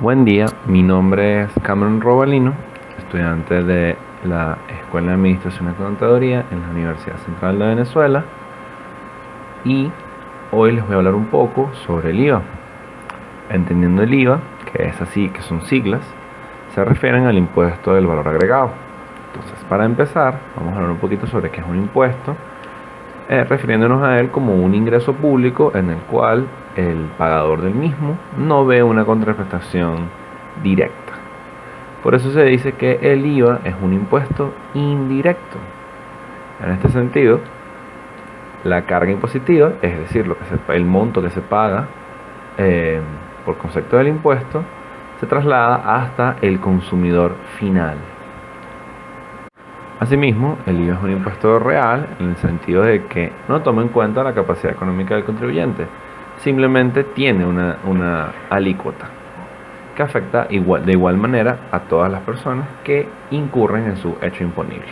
Buen día, mi nombre es Cameron Robalino, estudiante de la Escuela de Administración y Contaduría en la Universidad Central de Venezuela, y hoy les voy a hablar un poco sobre el IVA. Entendiendo el IVA, que son siglas, se refieren al impuesto del valor agregado. Entonces, para empezar, vamos a hablar un poquito sobre qué es un impuesto, refiriéndonos a él como un ingreso público en el cual el pagador del mismo no ve una contraprestación directa. Por eso se dice que el IVA es un impuesto indirecto. En este sentido, la carga impositiva, es decir, el monto que se paga por concepto del impuesto, se traslada hasta el consumidor final. Asimismo, el IVA es un impuesto real en el sentido de que no toma en cuenta la capacidad económica del contribuyente, simplemente tiene una alícuota que afecta de igual manera a todas las personas que incurren en su hecho imponible.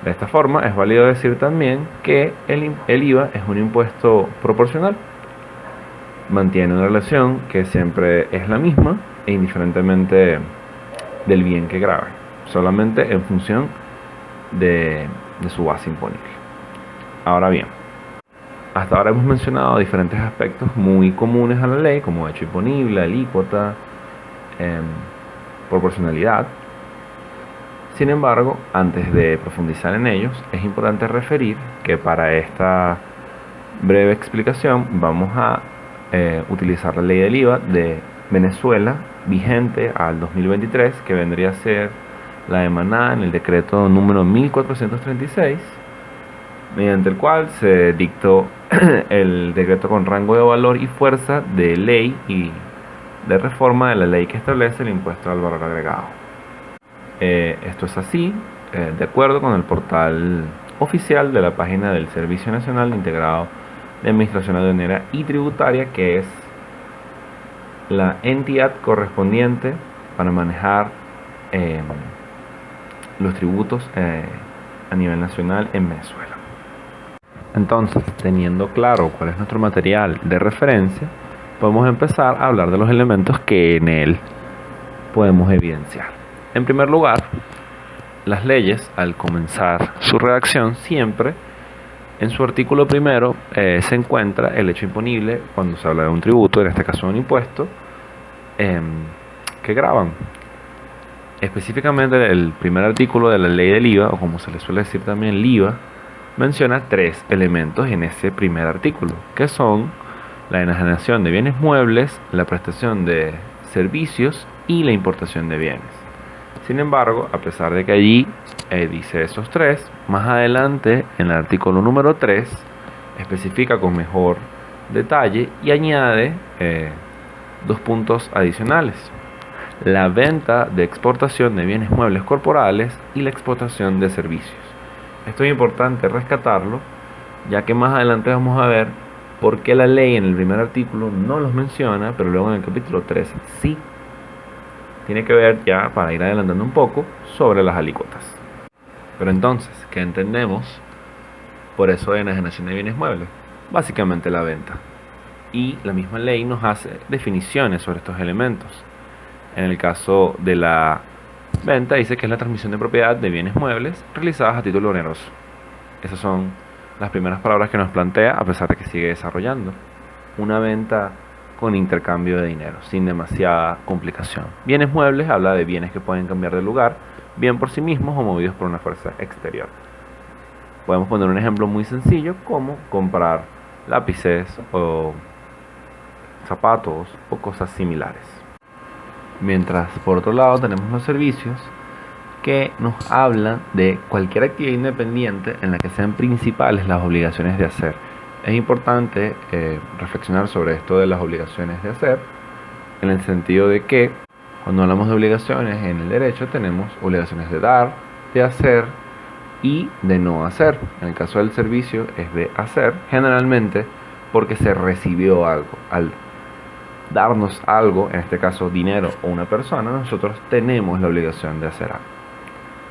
De esta forma, es válido decir también que el IVA es un impuesto proporcional. Mantiene una relación que siempre es la misma e indiferentemente del bien que grave, solamente en función de su base imponible. Ahora bien, hasta ahora hemos mencionado diferentes aspectos muy comunes a la ley, como hecho imponible, alícuota, proporcionalidad. Sin embargo, antes de profundizar en ellos, es importante referir que para esta breve explicación vamos a utilizar la ley del IVA de Venezuela vigente al 2023, que vendría a ser la emanada en el decreto número 1436, mediante el cual se dictó el decreto con rango de valor y fuerza de ley y de reforma de la ley que establece el impuesto al valor agregado. Esto es así, de acuerdo con el portal oficial de la página del Servicio Nacional Integrado de Administración Aduanera y Tributaria, que es la entidad correspondiente para manejar los tributos a nivel nacional en Venezuela. Entonces, teniendo claro cuál es nuestro material de referencia, podemos empezar a hablar de los elementos que en él podemos evidenciar. En primer lugar, las leyes, al comenzar su redacción, siempre en su artículo primero se encuentra el hecho imponible cuando se habla de un tributo, en este caso un impuesto, que gravan. Específicamente el primer artículo de la ley del IVA, o como se le suele decir también el IVA, menciona tres elementos en ese primer artículo, que son la enajenación de bienes muebles, la prestación de servicios y la importación de bienes. Sin embargo, a pesar de que allí dice esos tres, más adelante en el artículo número 3 especifica con mejor detalle y añade dos puntos adicionales: la venta de exportación de bienes muebles corporales y la exportación de servicios. Esto es importante rescatarlo, ya que más adelante vamos a ver por qué la ley en el primer artículo no los menciona, pero luego en el capítulo 3 sí. Tiene que ver, ya para ir adelantando un poco, sobre las alícuotas. Pero entonces, ¿qué entendemos por eso de enajenación de bienes muebles? Básicamente la venta. Y la misma ley nos hace definiciones sobre estos elementos. En el caso de la venta dice que es la transmisión de propiedad de bienes muebles realizadas a título oneroso. Esas son las primeras palabras que nos plantea, a pesar de que sigue desarrollando. Una venta con intercambio de dinero, sin demasiada complicación. Bienes muebles habla de bienes que pueden cambiar de lugar, bien por sí mismos o movidos por una fuerza exterior. Podemos poner un ejemplo muy sencillo, como comprar lápices o zapatos o cosas similares. Mientras por otro lado tenemos los servicios, que nos hablan de cualquier actividad independiente en la que sean principales las obligaciones de hacer. Es importante reflexionar sobre esto de las obligaciones de hacer, en el sentido de que cuando hablamos de obligaciones en el derecho tenemos obligaciones de dar, de hacer y de no hacer. En el caso del servicio es de hacer, generalmente porque se recibió algo. Al darnos algo, en este caso dinero o una persona, nosotros tenemos la obligación de hacer algo.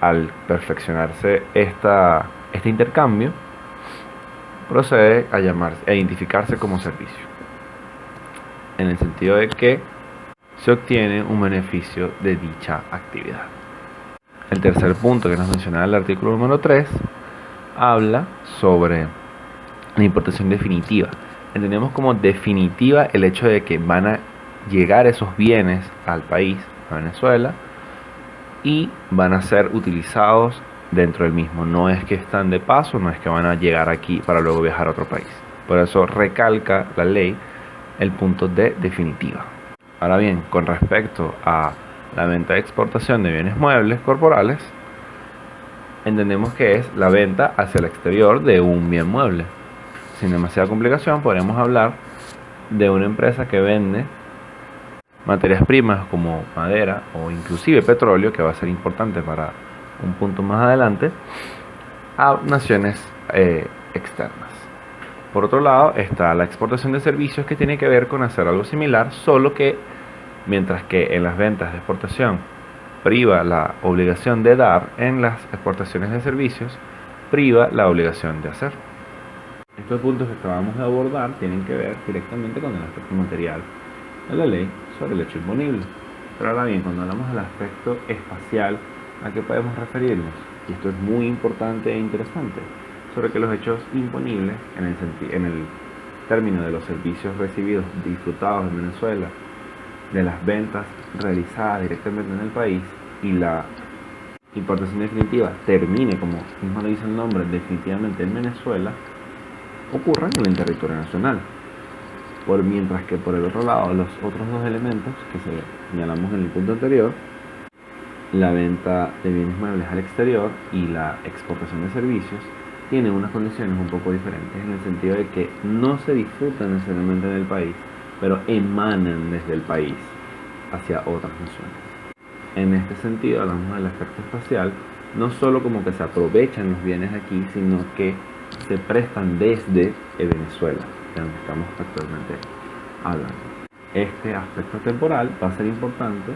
Al perfeccionarse este intercambio, procede a identificarse como servicio, en el sentido de que se obtiene un beneficio de dicha actividad. El tercer punto que nos menciona el artículo número 3 habla sobre la importación definitiva. Entendemos como definitiva el hecho de que van a llegar esos bienes al país, a Venezuela, y van a ser utilizados dentro del mismo. No es que están de paso, no es que van a llegar aquí para luego viajar a otro país. Por eso recalca la ley el punto de definitiva. Ahora bien, con respecto a la venta de exportación de bienes muebles corporales, entendemos que es la venta hacia el exterior de un bien mueble. Sin demasiada complicación, podríamos hablar de una empresa que vende materias primas como madera o inclusive petróleo, que va a ser importante para un punto más adelante, a naciones externas. Por otro lado está la exportación de servicios, que tiene que ver con hacer algo similar, solo que mientras que en las ventas de exportación priva la obligación de dar, en las exportaciones de servicios priva la obligación de hacer. Estos puntos que acabamos de abordar tienen que ver directamente con el aspecto material de la ley sobre el hecho imponible. Pero ahora bien, cuando hablamos del aspecto espacial, ¿a qué podemos referirnos? Y esto es muy importante e interesante, sobre que los hechos imponibles, en el término de los servicios recibidos, disfrutados en Venezuela, de las ventas realizadas directamente en el país, y la importación definitiva termine, como mismo le dice el nombre, definitivamente en Venezuela, ocurran en el territorio nacional. Mientras que por el otro lado, los otros dos elementos que señalamos en el punto anterior, la venta de bienes muebles al exterior y la exportación de servicios, tienen unas condiciones un poco diferentes, en el sentido de que no se disfrutan necesariamente en el país, pero emanan desde el país hacia otras naciones. En este sentido hablamos del aspecto espacial, no solo como que se aprovechan los bienes aquí, sino que se prestan desde Venezuela, de donde estamos actualmente hablando. Este aspecto temporal va a ser importante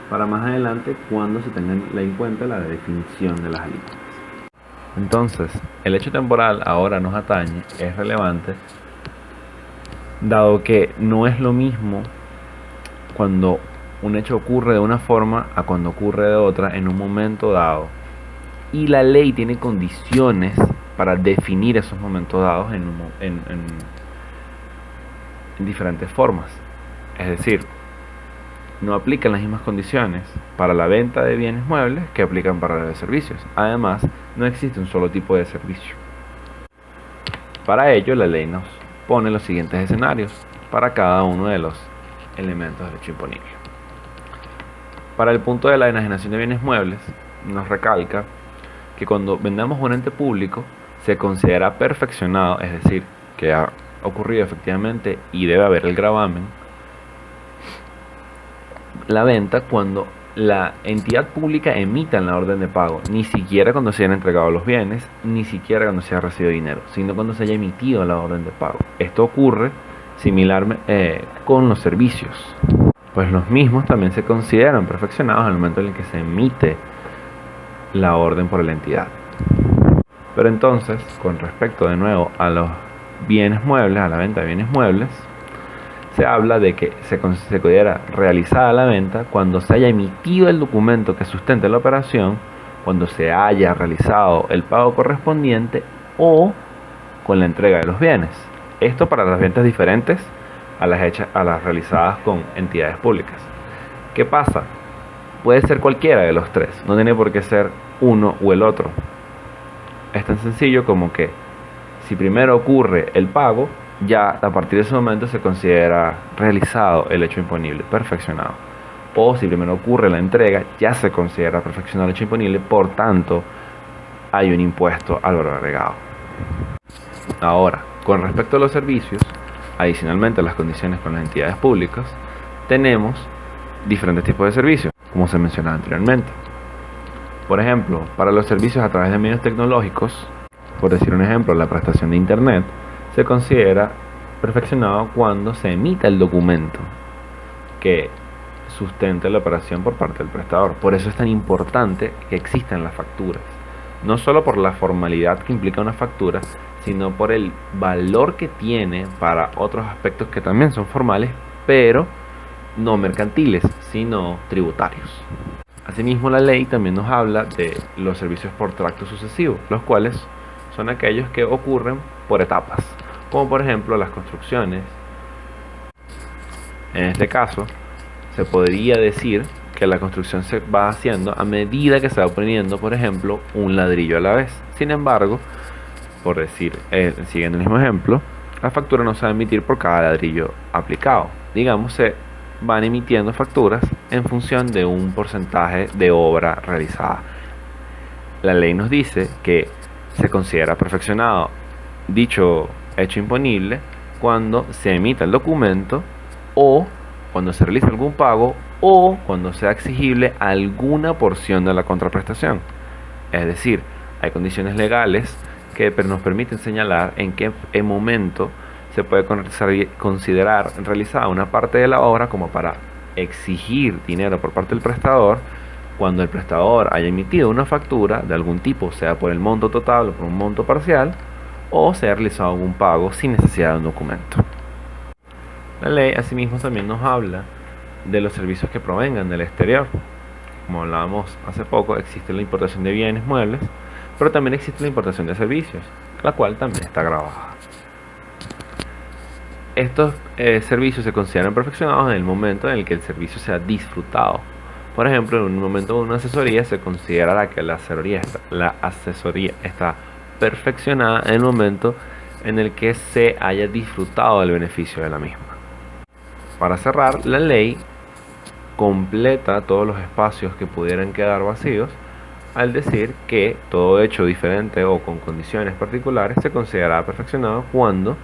para más adelante, cuando se tenga en cuenta la definición de las alícuotas. Entonces, el hecho temporal ahora nos atañe, es relevante, dado que no es lo mismo cuando un hecho ocurre de una forma a cuando ocurre de otra en un momento dado. Y la ley tiene condiciones para definir esos momentos dados en diferentes formas. Es decir, no aplican las mismas condiciones para la venta de bienes muebles que aplican para la de servicios. Además, no existe un solo tipo de servicio. Para ello, la ley nos pone los siguientes escenarios para cada uno de los elementos del hecho imponible. Para el punto de la enajenación de bienes muebles, nos recalca que cuando vendamos un ente público se considera perfeccionado, es decir, que ha ocurrido efectivamente y debe haber el gravamen, la venta cuando la entidad pública emita la orden de pago, ni siquiera cuando se hayan entregado los bienes, ni siquiera cuando se haya recibido dinero, sino cuando se haya emitido la orden de pago. Esto ocurre similar con los servicios, pues los mismos también se consideran perfeccionados al momento en el que se emite la orden por la entidad. Pero entonces, con respecto de nuevo a los bienes muebles, a la venta de bienes muebles, se habla de que se considera realizada la venta cuando se haya emitido el documento que sustente la operación, cuando se haya realizado el pago correspondiente o con la entrega de los bienes. Esto para las ventas diferentes a las realizadas con entidades públicas. ¿Qué pasa? Puede ser cualquiera de los tres, no tiene por qué ser uno o el otro. Es tan sencillo como que si primero ocurre el pago, ya a partir de ese momento se considera realizado el hecho imponible, perfeccionado. O si primero ocurre la entrega, ya se considera perfeccionado el hecho imponible, por tanto hay un impuesto al valor agregado. Ahora, con respecto a los servicios, adicionalmente a las condiciones con las entidades públicas, tenemos diferentes tipos de servicios, como se mencionaba anteriormente. Por ejemplo, para los servicios a través de medios tecnológicos, por decir un ejemplo, la prestación de internet, se considera perfeccionado cuando se emita el documento que sustente la operación por parte del prestador. Por eso es tan importante que existan las facturas, no solo por la formalidad que implica una factura, sino por el valor que tiene para otros aspectos que también son formales, pero no mercantiles, sino tributarios. Asimismo, la ley también nos habla de los servicios por tracto sucesivo, los cuales son aquellos que ocurren por etapas, como por ejemplo las construcciones. En este caso, se podría decir que la construcción se va haciendo a medida que se va poniendo, por ejemplo, un ladrillo a la vez. Sin embargo, por decir, siguiendo el mismo ejemplo, la factura no se va a emitir por cada ladrillo aplicado. Digamos, se van emitiendo facturas en función de un porcentaje de obra realizada. La ley nos dice que se considera perfeccionado dicho hecho imponible cuando se emita el documento, o cuando se realiza algún pago, o cuando sea exigible alguna porción de la contraprestación. Es decir, hay condiciones legales que nos permiten señalar en qué momento se puede considerar realizada una parte de la obra como para exigir dinero por parte del prestador, cuando el prestador haya emitido una factura de algún tipo, sea por el monto total o por un monto parcial, o se haya realizado algún pago sin necesidad de un documento. La ley asimismo también nos habla de los servicios que provengan del exterior. Como hablábamos hace poco, existe la importación de bienes muebles, pero también existe la importación de servicios, la cual también está grabada. Estos servicios se consideran perfeccionados en el momento en el que el servicio sea disfrutado. Por ejemplo, en un momento de una asesoría se considerará que la asesoría está perfeccionada en el momento en el que se haya disfrutado del beneficio de la misma. Para cerrar, la ley completa todos los espacios que pudieran quedar vacíos al decir que todo hecho diferente o con condiciones particulares se considerará perfeccionado cuando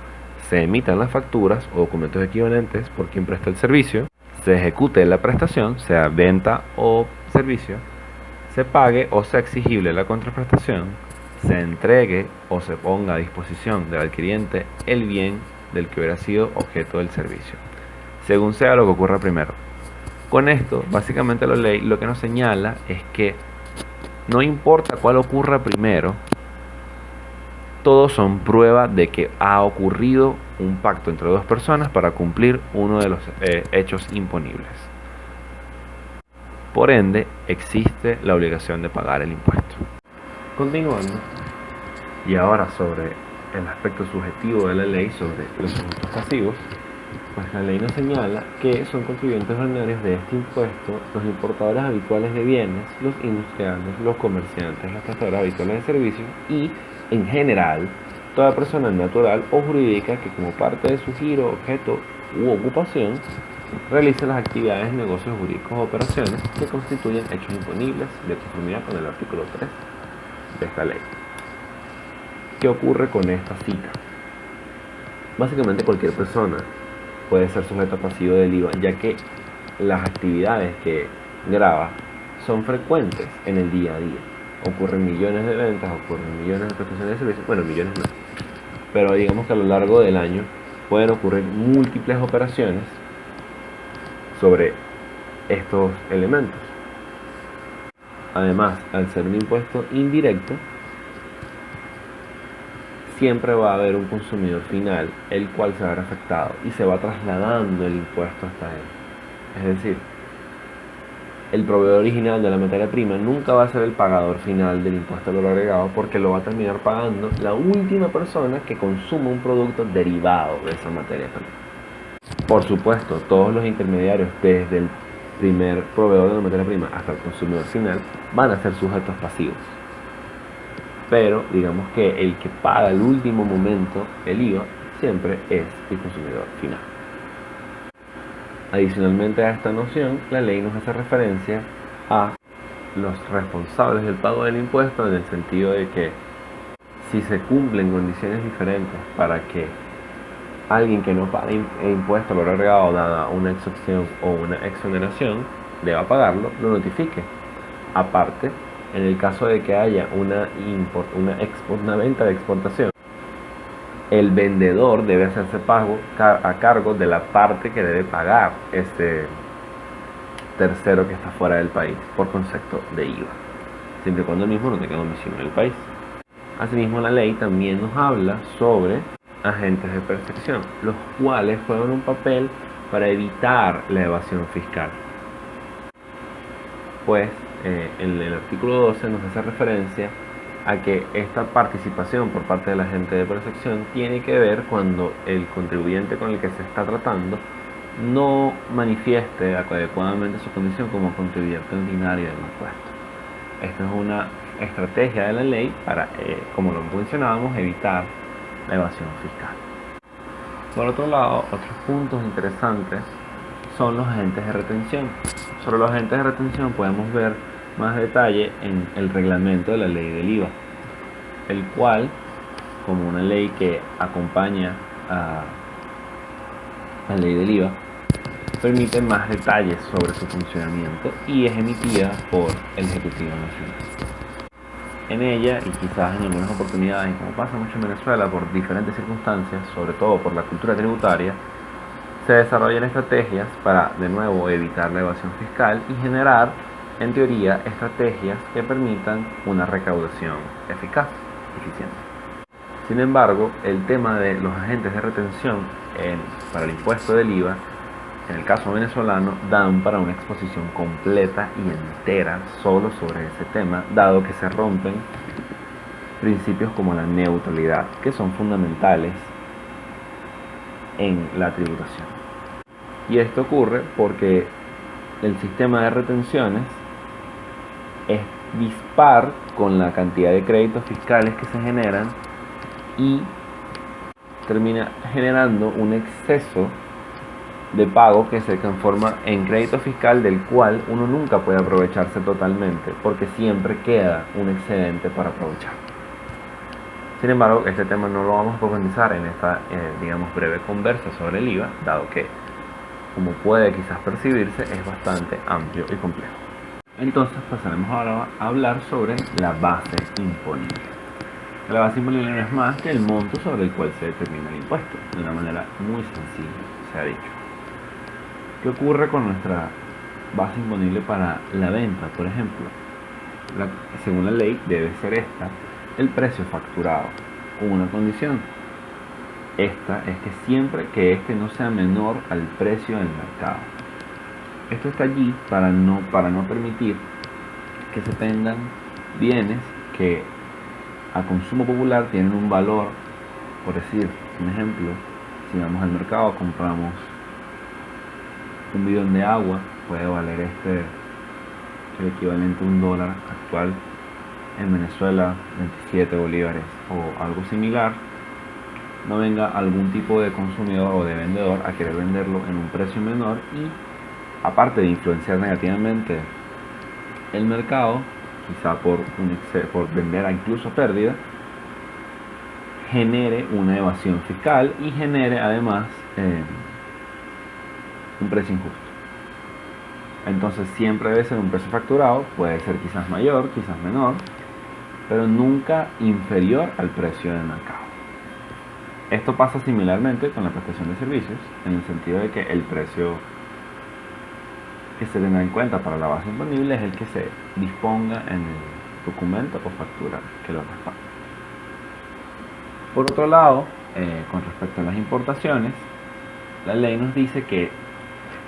se emitan las facturas o documentos equivalentes por quien presta el servicio, se ejecute la prestación, sea venta o servicio, se pague o sea exigible la contraprestación, se entregue o se ponga a disposición del adquiriente el bien del que hubiera sido objeto del servicio, según sea lo que ocurra primero. Con esto, básicamente la ley lo que nos señala es que no importa cuál ocurra primero, todos son prueba de que ha ocurrido un pacto entre dos personas para cumplir uno de los hechos imponibles. Por ende, existe la obligación de pagar el impuesto. Continuando, y ahora sobre el aspecto subjetivo de la ley sobre los sujetos pasivos, pues la ley nos señala que son contribuyentes ordinarios de este impuesto los importadores habituales de bienes, los industriales, los comerciantes, los prestadores habituales de servicios y, en general, toda persona natural o jurídica que como parte de su giro, objeto u ocupación realice las actividades, negocios jurídicos o operaciones que constituyen hechos imponibles de conformidad con el artículo 3 de esta ley. ¿Qué ocurre con esta cita? Básicamente cualquier persona puede ser sujeto pasivo del IVA, ya que las actividades que grava son frecuentes en el día a día. Ocurren millones de ventas, ocurren millones de prestaciones de servicios, bueno, millones no, pero digamos que a lo largo del año pueden ocurrir múltiples operaciones sobre estos elementos. Además, al ser un impuesto indirecto, siempre va a haber un consumidor final, el cual se va a ver afectado y se va trasladando el impuesto hasta él. Es decir, el proveedor original de la materia prima nunca va a ser el pagador final del impuesto al valor agregado, porque lo va a terminar pagando la última persona que consuma un producto derivado de esa materia prima. Por supuesto, todos los intermediarios, desde el primer proveedor de la materia prima hasta el consumidor final, van a ser sujetos pasivos. Pero digamos que el que paga el último momento el IVA siempre es el consumidor final. Adicionalmente a esta noción, la ley nos hace referencia a los responsables del pago del impuesto, en el sentido de que si se cumplen condiciones diferentes para que alguien que no paga impuesto al valor agregado, dada una excepción o una exoneración, deba pagarlo, lo notifique. Aparte, en el caso de que haya una venta de exportación, el vendedor debe hacerse pago a cargo de la parte que debe pagar ese tercero que está fuera del país por concepto de IVA, siempre y cuando el mismo no tenga domicilio en el país. Asimismo, la ley también nos habla sobre agentes de percepción, los cuales juegan un papel para evitar la evasión fiscal. Pues el artículo 12 nos hace referencia a que esta participación por parte de la agente de percepción tiene que ver cuando el contribuyente con el que se está tratando no manifieste adecuadamente su condición como contribuyente ordinario del impuesto. Esta es una estrategia de la ley para, como lo mencionábamos, evitar la evasión fiscal. Por otro lado, otros puntos interesantes son los agentes de retención. Sobre los agentes de retención podemos ver más detalle en el reglamento de la ley del IVA, el cual, como una ley que acompaña a la ley del IVA, permite más detalles sobre su funcionamiento y es emitida por el Ejecutivo Nacional. En ella, y quizás en algunas oportunidades, como pasa mucho en Venezuela por diferentes circunstancias, sobre todo por la cultura tributaria, se desarrollan estrategias para, de nuevo, evitar la evasión fiscal y generar, en teoría, estrategias que permitan una recaudación eficaz, eficiente. Sin embargo, el tema de los agentes de retención para el impuesto del IVA, en el caso venezolano, dan para una exposición completa y entera solo sobre ese tema, dado que se rompen principios como la neutralidad, que son fundamentales en la tributación. Y esto ocurre porque el sistema de retenciones es dispar con la cantidad de créditos fiscales que se generan y termina generando un exceso de pago que se transforma en crédito fiscal del cual uno nunca puede aprovecharse totalmente porque siempre queda un excedente para aprovechar. Sin embargo, este tema no lo vamos a profundizar en esta, breve conversa sobre el IVA, dado que, como puede quizás percibirse, es bastante amplio y complejo. Entonces pasaremos ahora a hablar sobre la base imponible. La base imponible no es más que el monto sobre el cual se determina el impuesto, de una manera muy sencilla, se ha dicho. ¿Qué ocurre con nuestra base imponible para la venta, por ejemplo? Según la ley debe ser esta, el precio facturado, con una condición. Esta es que siempre que este no sea menor al precio del mercado. Esto está allí para no permitir que se tengan bienes que a consumo popular tienen un valor. Por decir un ejemplo, si vamos al mercado compramos un bidón de agua, puede valer el equivalente a $1 actual, en Venezuela 27 bolívares o algo similar. No venga algún tipo de consumidor o de vendedor a querer venderlo en un precio menor y, aparte de influenciar negativamente el mercado, quizá por vender a incluso pérdida, genere una evasión fiscal y genere además un precio injusto. Entonces siempre debe ser un precio facturado, puede ser quizás mayor, quizás menor, pero nunca inferior al precio del mercado. Esto pasa similarmente con la prestación de servicios, en el sentido de que el precio que se tenga en cuenta para la base imponible es el que se disponga en el documento o factura que lo respalda. Por otro lado, con respecto a las importaciones, la ley nos dice que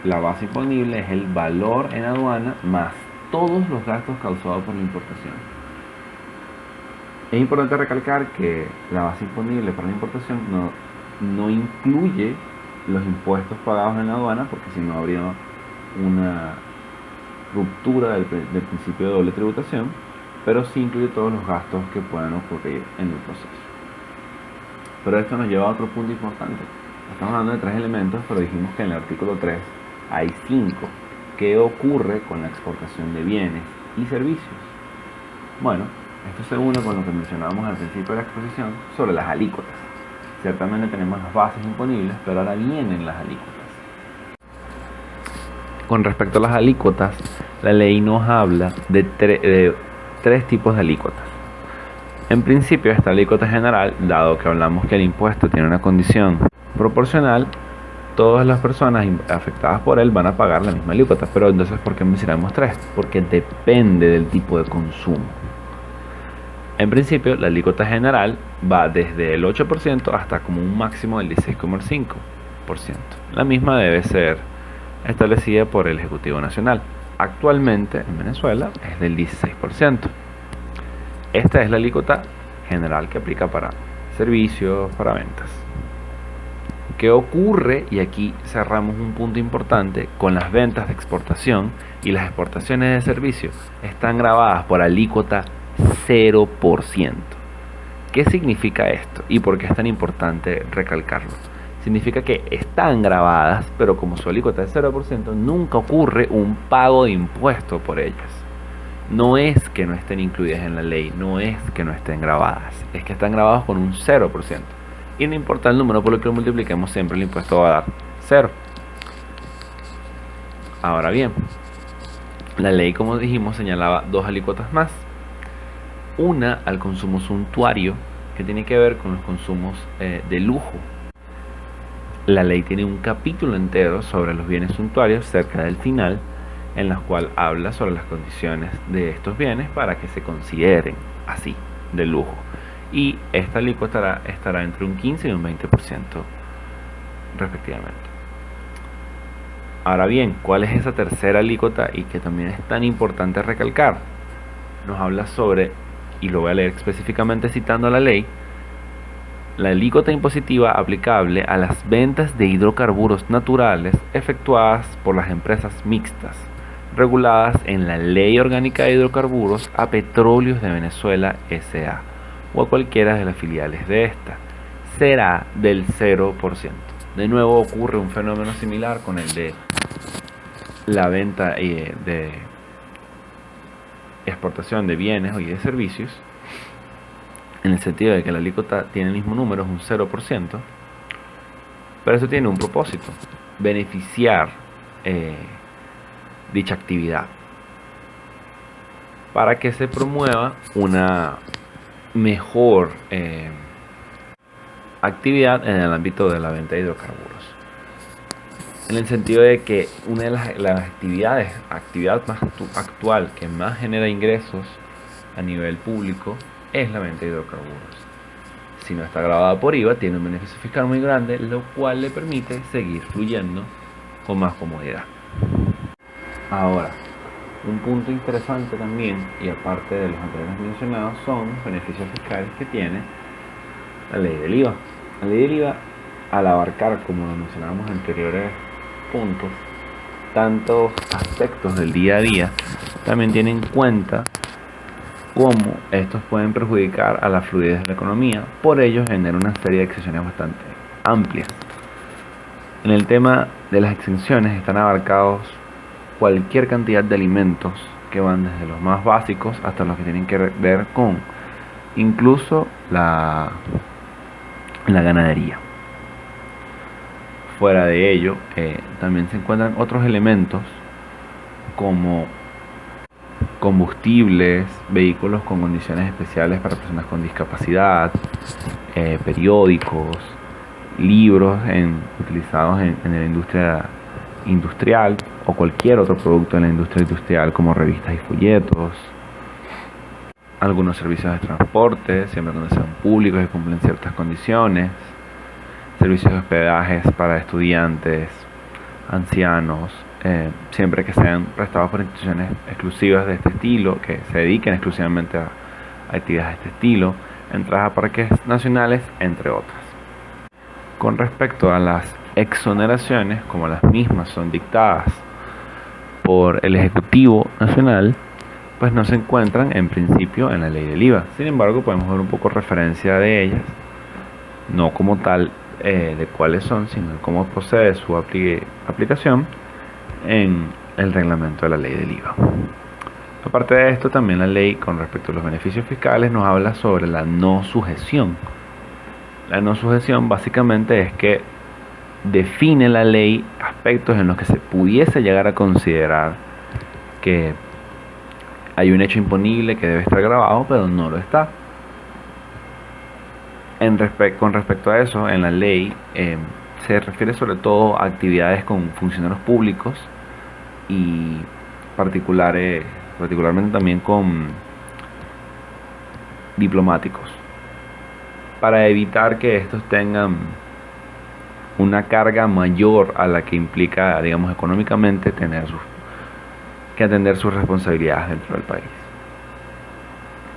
la base imponible es el valor en aduana más todos los gastos causados por la importación. Es importante recalcar que la base imponible para la importación no incluye los impuestos pagados en la aduana, porque si no habría una ruptura del principio de doble tributación, pero sí incluye todos los gastos que puedan ocurrir en el proceso. Pero esto nos lleva a otro punto importante. Estamos hablando de 3 elementos, pero dijimos que en el artículo 3 hay 5. ¿Qué ocurre con la exportación de bienes y servicios? Bueno, esto se une con lo que mencionábamos al principio de la exposición sobre las alícuotas. Ciertamente tenemos las bases imponibles, pero ahora vienen las alícuotas. Con respecto a las alícuotas, la ley nos habla de 3 tipos de alícuotas. En principio, esta alícuota general, dado que hablamos que el impuesto tiene una condición proporcional, todas las personas afectadas por él van a pagar la misma alícuota. Pero entonces, ¿por qué mencionamos 3? Porque depende del tipo de consumo. En principio, la alícuota general va desde el 8% hasta como un máximo del 16,5%. 2%. La misma debe ser establecida por el Ejecutivo Nacional. Actualmente en Venezuela es del 16%. Esta es la alícuota general que aplica para servicios, para ventas. ¿Qué ocurre? Y aquí cerramos un punto importante con las ventas de exportación y las exportaciones de servicios. Están grabadas por alícuota 0%. ¿Qué significa esto? ¿Y por qué es tan importante recalcarlo? Significa que están grabadas, pero como su alícuota es 0%, nunca ocurre un pago de impuesto por ellas. No es que no estén incluidas en la ley, no es que no estén grabadas, es que están grabadas con un 0%. Y no importa el número por lo que lo multipliquemos, siempre el impuesto va a dar 0. Ahora bien, la ley, como dijimos, señalaba dos alícuotas más. Una al consumo suntuario, que tiene que ver con los consumos de lujo. La ley tiene un capítulo entero sobre los bienes suntuarios cerca del final, en la cual habla sobre las condiciones de estos bienes para que se consideren así, de lujo. Y esta alícuota estará entre un 15 y un 20% respectivamente. Ahora bien, ¿cuál es esa tercera alícuota y que también es tan importante recalcar? Nos habla sobre, y lo voy a leer específicamente citando la ley, la alícuota impositiva aplicable a las ventas de hidrocarburos naturales efectuadas por las empresas mixtas, reguladas en la Ley Orgánica de Hidrocarburos a Petróleos de Venezuela S.A. o a cualquiera de las filiales de esta, será del 0%. De nuevo ocurre un fenómeno similar con el de la venta de exportación de bienes y de servicios, en el sentido de que la alícuota tiene el mismo número, es un 0%, pero eso tiene un propósito: beneficiar dicha actividad para que se promueva una mejor actividad en el ámbito de la venta de hidrocarburos, en el sentido de que una de las actividad más actual que más genera ingresos a nivel público es la venta de hidrocarburos. Si no está grabada por IVA, tiene un beneficio fiscal muy grande, lo cual le permite seguir fluyendo con más comodidad. Ahora, un punto interesante también, y aparte de los anteriores mencionados, son los beneficios fiscales que tiene la ley del IVA. La ley del IVA, al abarcar, como lo mencionábamos en anteriores puntos, tantos aspectos del día a día, también tiene en cuenta cómo estos pueden perjudicar a la fluidez de la economía. Por ello genera una serie de exenciones bastante amplias. En el tema de las exenciones están abarcados cualquier cantidad de alimentos que van desde los más básicos hasta los que tienen que ver con incluso la ganadería. Fuera de ello, también se encuentran otros elementos como combustibles, vehículos con condiciones especiales para personas con discapacidad, periódicos, libros utilizados en la industria industrial o cualquier otro producto en la industria industrial, como revistas y folletos, algunos servicios de transporte, siempre cuando sean públicos y cumplen ciertas condiciones, servicios de hospedajes para estudiantes, ancianos, siempre que sean prestados por instituciones exclusivas de este estilo, que se dediquen exclusivamente a actividades de este estilo, entradas a parques nacionales, entre otras. Con respecto a las exoneraciones, como las mismas son dictadas por el Ejecutivo Nacional, pues no se encuentran en principio en la ley del IVA. Sin embargo, podemos ver un poco referencia de ellas, no como tal de cuáles son, sino de cómo procede su aplicación en el reglamento de la ley del IVA. Aparte de esto, también la ley con respecto a los beneficios fiscales nos habla sobre la no sujeción. La no sujeción básicamente es que define la ley aspectos en los que se pudiese llegar a considerar que hay un hecho imponible que debe estar grabado, pero no lo está. Con respecto a eso, en la ley se refiere sobre todo a actividades con funcionarios públicos y particularmente también con diplomáticos, para evitar que estos tengan una carga mayor a la que implica, digamos, económicamente que atender sus responsabilidades dentro del país.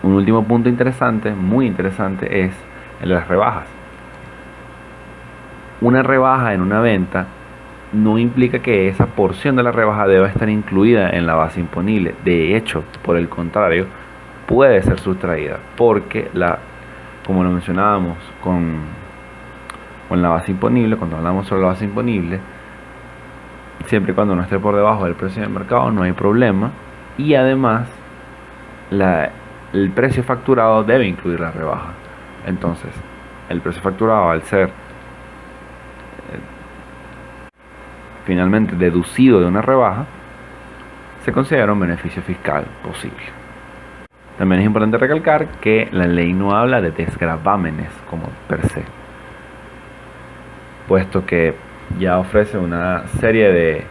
Un último punto interesante, muy interesante, es el de las rebajas. Una rebaja en una venta no implica que esa porción de la rebaja deba estar incluida en la base imponible. De hecho, por el contrario, puede ser sustraída porque como lo mencionábamos con la base imponible, cuando hablamos sobre la base imponible, siempre y cuando no esté por debajo del precio del mercado no hay problema, y además el precio facturado debe incluir la rebaja. Entonces, el precio facturado, al ser finalmente deducido de una rebaja, se considera un beneficio fiscal posible. También es importante recalcar que la ley no habla de desgravámenes como per se, puesto que ya ofrece una serie de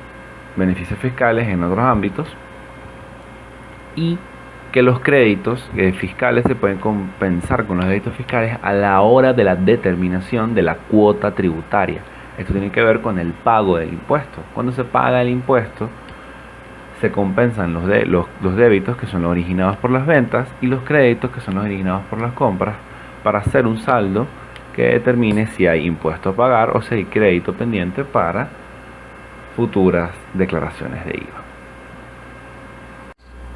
beneficios fiscales en otros ámbitos, y que los créditos fiscales se pueden compensar con los créditos fiscales a la hora de la determinación de la cuota tributaria. Esto tiene que ver con el pago del impuesto. Cuando se paga el impuesto, se compensan los débitos, que son los originados por las ventas, y los créditos, que son los originados por las compras, para hacer un saldo que determine si hay impuesto a pagar o si hay crédito pendiente para futuras declaraciones de IVA.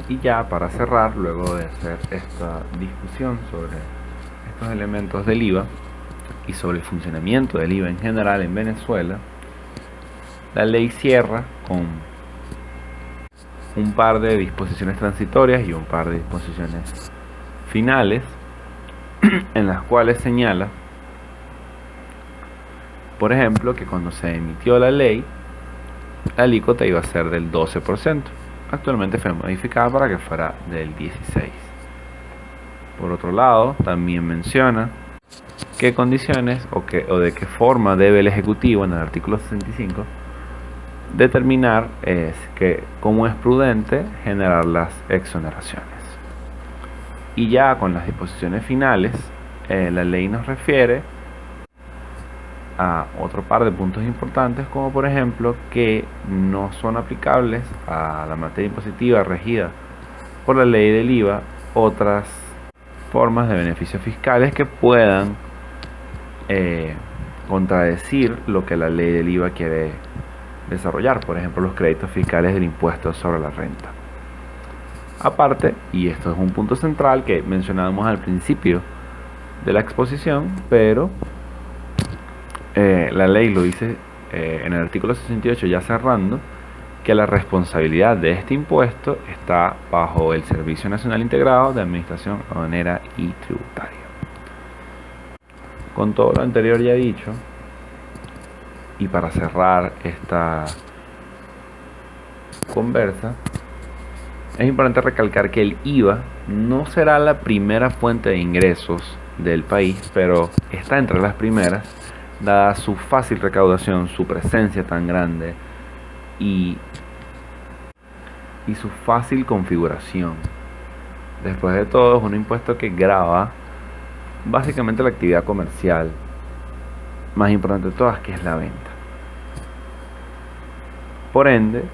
Y ya para cerrar, luego de hacer esta discusión sobre estos elementos del IVA y sobre el funcionamiento del IVA en general en Venezuela, la ley cierra con un par de disposiciones transitorias y un par de disposiciones finales en las cuales señala, por ejemplo, que cuando se emitió la ley, la alícuota iba a ser del 12%. Actualmente fue modificada para que fuera del 16%. Por otro lado, también menciona qué condiciones o de qué forma debe el Ejecutivo, en el artículo 65, determinar cómo es prudente generar las exoneraciones. Y ya con las disposiciones finales, la ley nos refiere a otro par de puntos importantes, como por ejemplo que no son aplicables a la materia impositiva regida por la ley del IVA otras formas de beneficios fiscales que puedan contradecir lo que la ley del IVA quiere desarrollar, por ejemplo los créditos fiscales del impuesto sobre la renta. Aparte, y esto es un punto central que mencionábamos al principio de la exposición, pero la ley lo dice en el artículo 68, ya cerrando, que la responsabilidad de este impuesto está bajo el Servicio Nacional Integrado de Administración Aduanera y Tributaria. Con todo lo anterior ya dicho, y para cerrar esta conversa, es importante recalcar que el IVA no será la primera fuente de ingresos del país, pero está entre las primeras, dada su fácil recaudación, su presencia tan grande y su fácil configuración. Después de todo, es un impuesto que grava básicamente la actividad comercial más importante de todas, que es la venta. Por ende,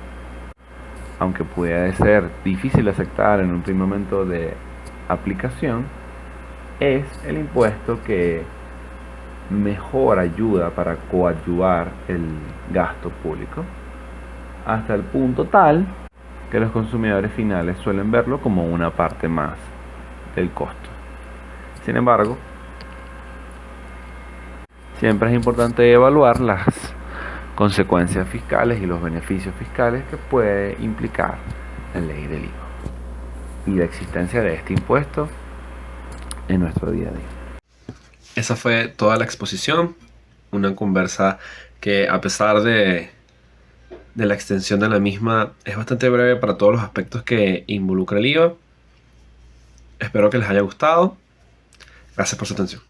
aunque puede ser difícil de aceptar en un primer momento de aplicación, es el impuesto que mejor ayuda para coadyuvar el gasto público, hasta el punto tal que los consumidores finales suelen verlo como una parte más del costo. Sin embargo, siempre es importante evaluar las consecuencias fiscales y los beneficios fiscales que puede implicar la ley del IVA y la existencia de este impuesto en nuestro día a día. Esa fue toda la exposición, una conversa que, a pesar de la extensión de la misma, es bastante breve para todos los aspectos que involucra el IVA. Espero que les haya gustado. Gracias por su atención.